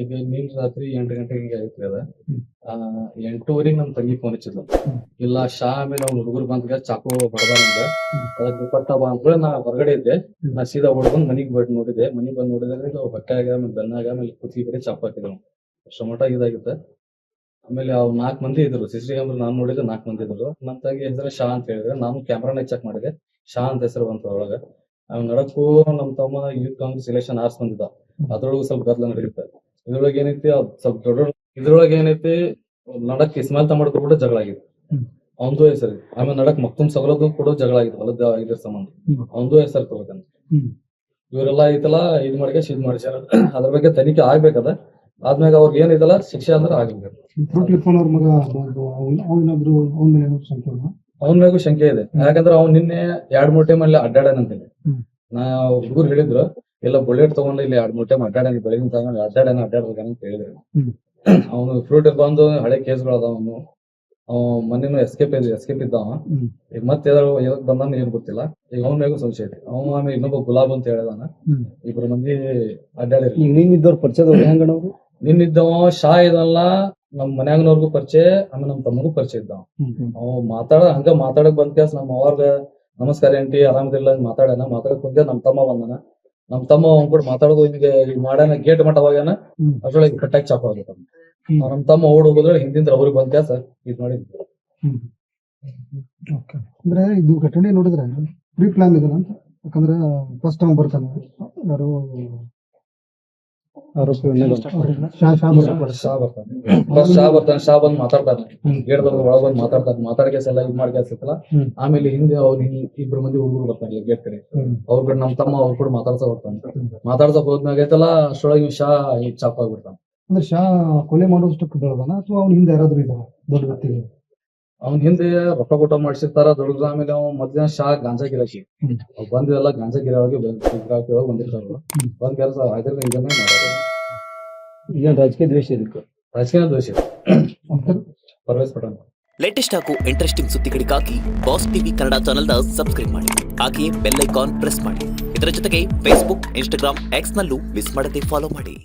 ಈಗ ನೀನ್ ರಾತ್ರಿ 8 ಗಂಟೆಗೆ ಹಿಂಗೆ ಐತ್ರಿ ಅದ. ಹ್ಮ್. 8:30ಗೆ ನಮ್ ತಂಗಿ ಫೋನ್ ಹಚ್ಚಿದ್ಲು. ಇಲ್ಲ ಶಾ ಆಮೇಲೆ ಅವ್ನ ಹುಡುಗರು ಬಂದ್ಗ ಚಾಕು ಹೊಡೆದ ನಂಗ. ಅದಕ್ಕೆ ದುಪ್ಪಟ್ಟ ಬಾ ಅಂತೇಳಿ ನಾ ಹೊರಗಡೆ ಇದ್ದೆ. ನಾ ಸೀದಾ ಓಡ್ಬಂದ್ ಮನಿಗ್ ಬಂದ್ ನೋಡಿದೆ. ಮನಿಗ್ ಬಂದ್ ನೋಡಿದ್ರೆ ಹೊಟ್ಯಾಗ ಆಮೇಲೆ ಬೆನ್ನಾಗ ಆಮೇಲೆ ಕುತ್ತಿಗೆ ಕಡೆ ಚಾಕು ಹಾಕಿದ್ರು. ಅಷ್ಟು ಮಟ ಇದಾಗಿತ್ತ. ಆಮೇಲೆ ಅವ್ರು 4 ಮಂದಿ ಇದ್ರು. ಸಿಸಿ ಕ್ಯಾಮ್ರಾ ನಾನ್ ನೋಡಿದ್ರೆ 4 ಮಂದಿ ಇದ್ರು. ನಮ್ ತಂಗಿ ಹೆಸರು ಶಾ ಅಂತ ಹೇಳಿದ್ರೆ ನಾನು ಕ್ಯಾಮ್ರಾನ ಚೆಕ್ ಮಾಡಿದೆ. ಶಾ ಅಂತ ಹೆಸರು ಬಂತು ಒಳಗ. ಅವ್ನ ನಡಕ್ಕೂ ನಮ್ ತಮ್ಮ ಯೂತ್ ಕಾಂಗ್ರೆಸ್ ಎಲೆಕ್ಷನ್ ಆರ್ಸ್ ಬಂದಿದ್ದ. ಅದ್ರೊಳಗೂ ಸ್ವಲ್ಪ ಗದ್ದಲ ನಡೆಯುತ್ತೆ. ಇದ್ರೊಳಗೆ ಏನೈತಿ ಸ್ವಲ್ಪ ದೊಡ್ಡ ಇದ್ರೊಳಗೆ ಏನೈತಿ ನಡಕ್ ಇಸ್ಮಾಯಿಲ್ ತಮ್ಮಡ್ಕು ಕೂಡ ಜಗಳ ಆಗಿತ್ತು. ಅವಂದು ಹೆಸರು ಆಮೇಲೆ ನಡಕ್ ಮಕ್ತುಮ್ ಸಗಲದ್ದು ಕೂಡ ಜಗಳ ಆಗಿತ್ತು. ಹೊಲದ ಇದ್ರ ಸಂಬಂಧ ಅವಂದು ಹೆಸರು ತಗೋತಾನೆ. ಇವರೆಲ್ಲ ಐತಲ್ಲ ಇದ್ ಮಾಡ್ಕೆ ಇದ್ ಮಾಡ್ಸ್ಯಾರ. ಅದ್ರ ಬಗ್ಗೆ ತನಿಖೆ ಆಗ್ಬೇಕದ. ಆದ್ಮ್ಯಾಗ ಅವ್ರಿಗೆ ಏನೈತಲ್ಲ ಶಿಕ್ಷೆ ಅಂದ್ರೆ ಆಗ್ಬೇಕು. ಅವನ ಮ್ಯಾಗೂ ಶಂಕೆ ಇದೆ. ಯಾಕಂದ್ರೆ ಅವ್ನು ನಿನ್ನೆ 2-3 ಟೈಮ್ ಅಲ್ಲಿ ಅಡ್ಡಾಡನಂತೀನಿ. ನಾ ಹುಡುಗರು ಹೇಳಿದ್ರು ಎಲ್ಲ ಬುಲೆಟ್ ತಗೊಂಡು ಇಲ್ಲಿ 2-3 ಟೈಮ್ ಅಡ್ಡಾಡನಿ ಬೆಳಗಿನ ತಗೊಂಡು ಅಡ್ಡಾಡ್ಬೇಕಂತ ಹೇಳಿದ್ರು. ಅವನು ಫ್ರೂಟ್ ಬಂದು ಹಳೆ ಕೇಸ್ಗಳು ಅದಾವ. ಅವ್ ಮೊನ್ನೆ ಎಸ್ಕೇಪ್ ಇದ್ದಾವ. ಈಗ ಮತ್ತೆ ಎದಕ್ ಬಂದಾನ ಏನ್ ಗೊತ್ತಿಲ್ಲ. ಈಗ ಅವನ ಮ್ಯಾಗೂ ಸಂಶಯ ಐತಿ. ಅವ್ನು ಆಮೇಲೆ ಇನ್ನೊಬ್ಬ ಗುಲಾಬ್ ಅಂತ ಹೇಳಿದಾನ. 2 ಮಂದಿ ಅಡ್ಡಾಡಿರಿ. ನಿನ್ನಿದ್ದವ್ರ ಪರಿಚಯದವ್ರು ಹೆಂಗಣವ್ರು? ನಿನ್ನಿದ್ದವ ಶಾ ಇದಲ್ಲ ನಮ್ ಮನ್ಯಾಗನವ್ರಿಗೂ ಪರಿಚಯ ಆಮೇಲೆ ನಮ್ ತಮ್ಮಗೂ ಪರಿಚಯ ಇದ್ದಾವ. ಅವ್ ಮಾತಾಡಕ್ ಬಂದ್ ಕೇಸ್ ನಮ್ಮ ಅವ್ರಗ ನಮಸ್ಕಾರ ಆಂಟಿ ಆರಾಮದಿಲ್ಲ ಮಾತಾಡಕ್ ಬಂದೆ. ನಮ್ ತಮ್ಮ ಬಂದನ. ನಮ್ ತಮ್ಮ ಅವ್ನ್ ಕೂಡ ಮಾತಾಡೋದು ಹಿಂಗೆ ಮಾಡ್ಯಾನ. ಗೇಟ್ ಮಟ್ಟ ಹೋಗ್ಯಾನ. ಅದ್ರೊಳಗೆ ಕಟ್ಟಾಗಿ ಚಾಕು ಆಗುತ್ತೆ. ನಮ್ ತಮ್ಮ ಓಡ್ ಹೋಗೋದ್ರೆ ಹಿಂದಿಂದ ಅವ್ರಿಗೆ ಬಂದ್ ಕೇಸ ಇದ್ ಮಾಡಿದ್ರು. ಅಂದ್ರೆ ಇದು ಘಟನೆ ನೋಡಿದ್ರೆ ಪ್ರೀ ಪ್ಲಾನ್ ಇದೆ ಅಂತ. ಯಾಕಂದ್ರೆ ಫಸ್ಟ್ ಟೈಮ್ ಬರ್ತಾನೆ ಯಾರು ಶಾ ಬಂದ್ ಮಾತಾಡ್ತಾನೆ. ಗೇಟ್ದಾಗ ಒಳಗ್ ಬಂದ್ ಮಾತಾಡ್ತಾನೆ. ಮಾತಾಡ್ಕೇಸ್ ಎಲ್ಲ ಇದ್ ಮಾಡ್ಕೇಸತ್ತಲ್ಲ. ಆಮೇಲೆ ಹಿಂದೆ ಅವ್ರು 2 ಮಂದಿ ಹುಡುಗರು ಬರ್ತಾರೆ ಗೇಟ್ ಕಡೆ. ಅವ್ರ ಕಡೆ ನಮ್ ತಮ್ಮ ಅವ್ರ ಕೂಡ ಮಾತಾಡ್ಸಕ್ ಹೋದ್ಮ್ಯಾಗ ಐತಲ್ಲ ಅಷ್ಟೊಳಗೆ ಶಾ ಚಾಪ್ ಆಗ್ಬಿಡ್ತಾನೆ. ಅಂದ್ರೆ ಶಾ ಕೊಲೆ ಮಾಡೋಷ್ಟಕ್ಕೆ ಬೆಳೆದಾನ ಅಥವಾ ಅವ್ನ ಹಿಂದೆ ಯಾರಾದ್ರೂ ಇದಾರ ದೊಡ್ಡ ವ್ಯಕ್ತಿಗಳು? ಅವ್ನ ಹಿಂದೆ ರೊಕ್ಕ ಮಾಡಿಸಿರ್ತಾರ ದೊಡ್ಡ. ಆಮೇಲೆ ಅವ್ನು ಮೊದ್ಲಿನ ಶಾ ಗಾಂಜಾ ಗಿರಾಕಿ. ಬಂದಿವೆಲ್ಲ ಗಾಂಜಾ ಗಿರಾಕಿ ಬಂದಿರ್ತಾರ. ಬಂದ್ ಕೆಲಸ ಆಯ್ತು ಇದನ್ನೇ ಮಾಡೋದು. ಈಗ ರಾಜಕೀಯ ದ್ವೇಷ ಇದಕ್ಕೆ. ರಾಜಕೀಯ ದ್ವೇಷ ಪರ್ವೇಶ್ ಪಟೇಲ್. ಲೇಟೆಸ್ಟ್ ಹಾಗೂ ಇಂಟ್ರೆಸ್ಟಿಂಗ್ ಸುದ್ದಿಗಳಿಗಾಗಿ ಬಾಸ್ ಟಿವಿ ಕನ್ನಡ ಚಾನೆಲ್ನ ಸಬ್ಸ್ಕ್ರೈಬ್ ಮಾಡಿ. ಹಾಗೆಯೇ ಬೆಲ್ ಐಕಾನ್ ಪ್ರೆಸ್ ಮಾಡಿ. ಇದರ ಜೊತೆಗೆ ಫೇಸ್ಬುಕ್, ಇನ್ಸ್ಟಾಗ್ರಾಮ್, ಎಕ್ಸ್ ನಲ್ಲೂ ಮಿಸ್ ಮಾಡದೆ ಫಾಲೋ ಮಾಡಿ.